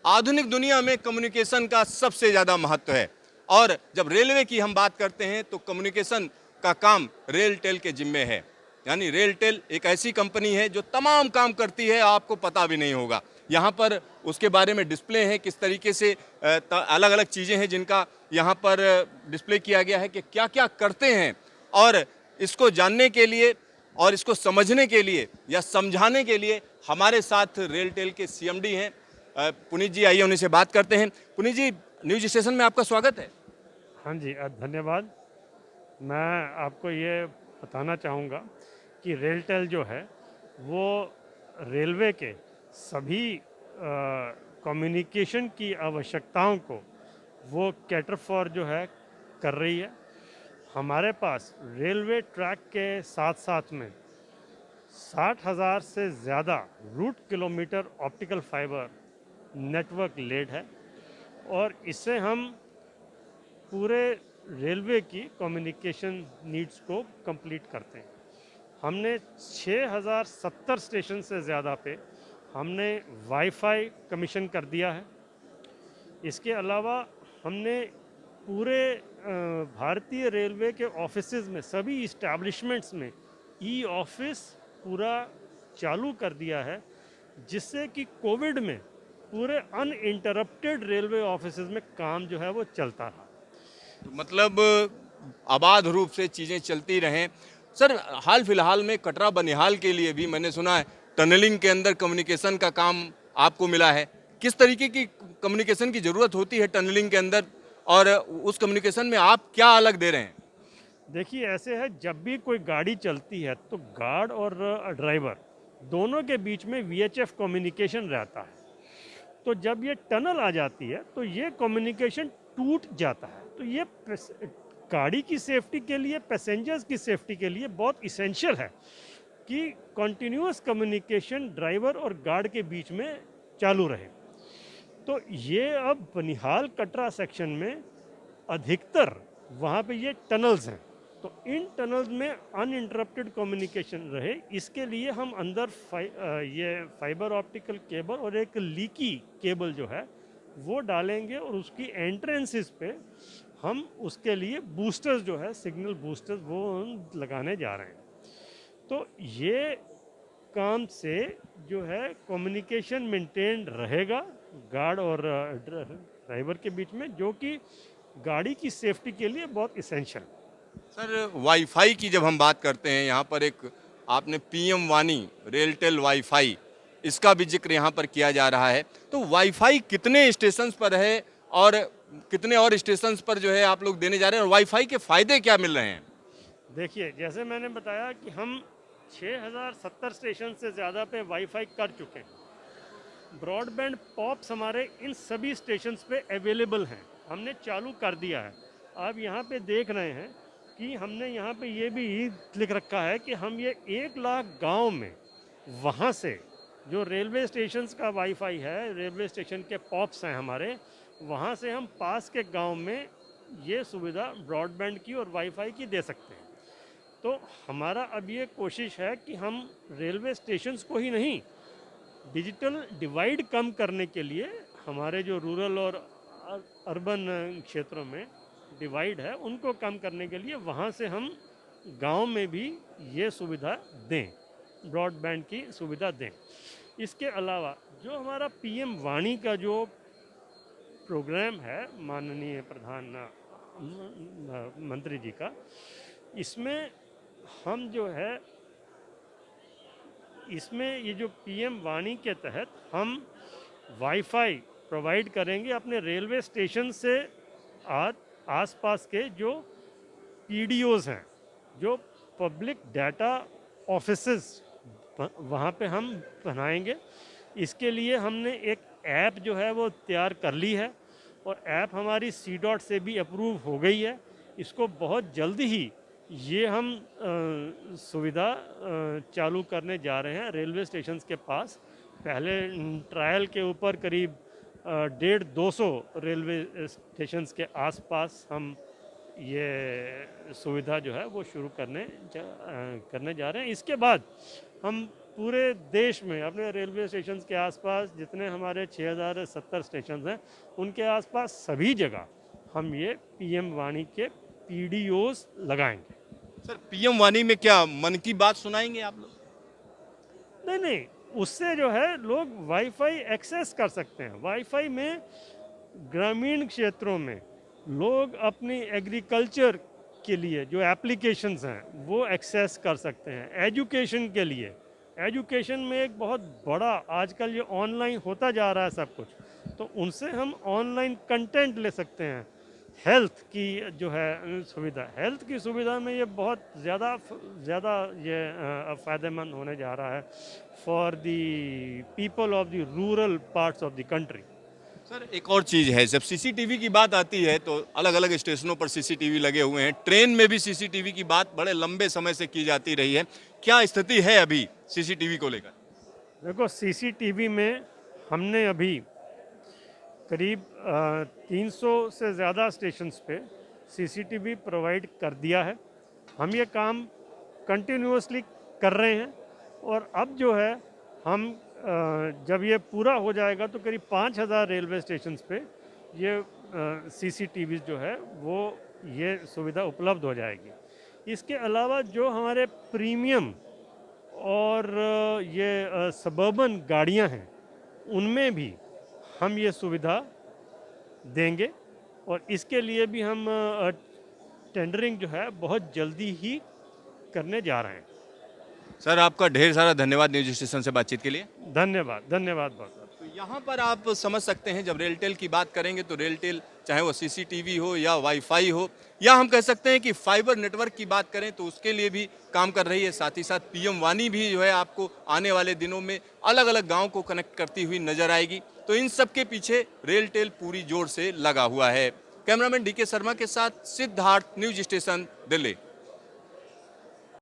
आधुनिक दुनिया में कम्युनिकेशन का सबसे ज़्यादा महत्व है और जब रेलवे की हम बात करते हैं तो कम्युनिकेशन का काम रेलटेल के जिम्मे है। यानी रेलटेल एक ऐसी कंपनी है जो तमाम काम करती है, आपको पता भी नहीं होगा। यहाँ पर उसके बारे में डिस्प्ले है, किस तरीके से अलग अलग चीज़ें हैं जिनका यहाँ पर डिस्प्ले किया गया है कि क्या क्या करते हैं। और इसको जानने के लिए और इसको समझने के लिए या समझाने के लिए हमारे साथ रेलटेल के सीएमडी हैं पुनीत जी। आइए उन्हीं से बात करते हैं। पुनीत जी, न्यूज स्टेशन में आपका स्वागत है। हाँ जी, धन्यवाद। मैं आपको ये बताना चाहूँगा कि रेलटेल जो है वो रेलवे के सभी कम्युनिकेशन की आवश्यकताओं को वो कैटर फॉर जो है कर रही है। हमारे पास रेलवे ट्रैक के साथ साथ में 60,000 से ज़्यादा route kilometre optical fibre network laid है और इससे हम पूरे रेलवे की कम्युनिकेशन नीड्स को कंप्लीट करते हैं। हमने 6070 स्टेशन से ज़्यादा पे हमने वाईफाई कमीशन कर दिया है। इसके अलावा हमने पूरे भारतीय रेलवे के ऑफिसेज में सभी इस्टेब्लिशमेंट्स में ई ऑफिस पूरा चालू कर दिया है, जिससे कि कोविड में पूरे अनइंटरप्टेड रेलवे ऑफिसेज में काम जो है वो चलता रहा। तो मतलब आबाद रूप से चीज़ें चलती रहें। सर, हाल फिलहाल में कटरा बनिहाल के लिए भी मैंने सुना है टनलिंग के अंदर कम्युनिकेशन का काम आपको मिला है। किस तरीके की कम्युनिकेशन की ज़रूरत होती है टनलिंग के अंदर और उस कम्युनिकेशन में आप क्या अलग दे रहे हैं? देखिए, ऐसे है, जब भी कोई गाड़ी चलती है तो गार्ड और ड्राइवर दोनों के बीच में वीएचएफ कम्युनिकेशन रहता है। तो जब ये टनल आ जाती है तो ये कम्युनिकेशन टूट जाता है। तो ये गाड़ी की सेफ्टी के लिए, पैसेंजर्स की सेफ्टी के लिए बहुत इसेंशियल है कि कंटिन्यूअस कम्युनिकेशन ड्राइवर और गार्ड के बीच में चालू रहे। तो ये अब बनिहाल कटरा सेक्शन में अधिकतर वहाँ पे ये टनल्स हैं, तो इन टनल्स में अनइंटरप्टेड कम्युनिकेशन रहे, इसके लिए हम अंदर ये फाइबर ऑप्टिकल केबल और एक लीकी केबल जो है वो डालेंगे और उसकी एंट्रेंसेस पे हम उसके लिए बूस्टर्स जो है, सिग्नल बूस्टर्स, वो लगाने जा रहे हैं। तो ये काम से जो है कम्युनिकेशन मेंटेन रहेगा गार्ड और ड्राइवर के बीच में, जो कि गाड़ी की सेफ्टी के लिए बहुत इसेंशियल। सर, वाईफाई की जब हम बात करते हैं, यहाँ पर एक आपने पीएम वानी रेलटेल वाईफाई, इसका भी जिक्र यहाँ पर किया जा रहा है। तो वाईफाई कितने स्टेशंस पर है और कितने और स्टेशंस पर जो है आप लोग देने जा रहे हैं और वाईफाई के फ़ायदे क्या मिल रहे हैं? देखिए, जैसे मैंने बताया कि हम 6070 स्टेशन से ज़्यादा पे वाईफाई कर चुके हैं। ब्रॉडबैंड पॉप्स हमारे इन सभी स्टेशंस पे अवेलेबल हैं, हमने चालू कर दिया है। आप यहाँ पे देख रहे हैं कि हमने यहाँ पे ये भी लिख रखा है कि हम ये 1 लाख गांव में वहाँ से जो रेलवे स्टेशंस का वाईफाई है, रेलवे स्टेशन के पॉप्स हैं हमारे, वहाँ से हम पास के गांव में ये सुविधा ब्रॉडबैंड की और वाईफाई की दे सकते हैं। तो हमारा अब ये कोशिश है कि हम रेलवे स्टेशंस को ही नहीं, डिजिटल डिवाइड कम करने के लिए हमारे जो रूरल और अर्बन क्षेत्रों में डिवाइड है उनको कम करने के लिए वहाँ से हम गांव में भी ये सुविधा दें, ब्रॉडबैंड की सुविधा दें। इसके अलावा जो हमारा पीएम वाणी का जो प्रोग्राम है माननीय प्रधान मंत्री जी का, इसमें हम जो है इसमें ये जो पीएम वाणी के तहत हम वाईफाई प्रोवाइड करेंगे अपने रेलवे स्टेशन से आसपास के जो पीडीओज हैं, जो पब्लिक डाटा ऑफिसेस, वहाँ पे हम बनाएंगे। इसके लिए हमने एक ऐप जो है वो तैयार कर ली है और ऐप हमारी CDOT से भी अप्रूव हो गई है। इसको बहुत जल्दी ही ये हम सुविधा चालू करने जा रहे हैं रेलवे स्टेशन के पास। पहले ट्रायल के ऊपर करीब 150-200 रेलवे स्टेशन के आसपास हम ये सुविधा जो है वो शुरू करने जा रहे हैं। इसके बाद हम पूरे देश में अपने रेलवे स्टेशन के आसपास जितने हमारे 6070 स्टेशन हैं उनके आसपास सभी जगह हम ये पीएम वाणी के पीडीओस लगाएंगे। सर पीएम वाणी में क्या मन की बात सुनाएंगे आप लोग? नहीं नहीं, उससे जो है लोग वाईफाई एक्सेस कर सकते हैं। वाईफाई में ग्रामीण क्षेत्रों में लोग अपनी एग्रीकल्चर के लिए जो एप्लीकेशंस हैं वो एक्सेस कर सकते हैं। एजुकेशन के लिए, एजुकेशन में एक बहुत बड़ा आजकल ये ऑनलाइन होता जा रहा है सब कुछ, तो उनसे हम ऑनलाइन कंटेंट ले सकते हैं। हेल्थ की जो है सुविधा, हेल्थ की सुविधा में ये बहुत ज़्यादा ये फ़ायदेमंद होने जा रहा है for the people of the rural parts of the country. Sir एक और चीज़ है, जब सीसीटीवी की बात आती है तो अलग अलग स्टेशनों पर सीसीटीवी लगे हुए हैं, ट्रेन में भी सीसीटीवी की बात बड़े लंबे समय से की जाती रही है, क्या स्थिति है अभी सीसीटीवी को लेकर? देखो, सीसीटीवी में हमने अभी करीब 300 से ज़्यादा स्टेशंस पे सीसीटीवी प्रोवाइड कर दिया है। हम ये काम कंटिन्यूअसली कर रहे हैं और अब जो है हम जब ये पूरा हो जाएगा तो करीब 5000 रेलवे स्टेशंस पे ये सीसीटीवी जो है वो ये सुविधा उपलब्ध हो जाएगी। इसके अलावा जो हमारे प्रीमियम और ये सबर्बन गाड़ियां हैं उनमें भी हम ये सुविधा देंगे और इसके लिए भी हम टेंडरिंग जो है बहुत जल्दी ही करने जा रहे हैं। सर आपका ढेर सारा धन्यवाद न्यूज स्टेशन से बातचीत के लिए। धन्यवाद धन्यवाद बहुत। तो यहाँ पर आप समझ सकते हैं, जब रेलटेल की बात करेंगे तो रेलटेल चाहे वो सीसीटीवी हो या वाईफाई हो या हम कह सकते हैं कि फाइबर नेटवर्क की बात करें तो उसके लिए भी काम कर रही है। साथ ही साथ पीएम वाणी भी जो है आपको आने वाले दिनों में अलग अलग गाँव को कनेक्ट करती हुई नजर आएगी। तो इन सब के पीछे रेलटेल पूरी जोर से लगा हुआ है। कैमरामैन डीके शर्मा के साथ सिद्धार्थ, न्यूज स्टेशन, दिल्ली।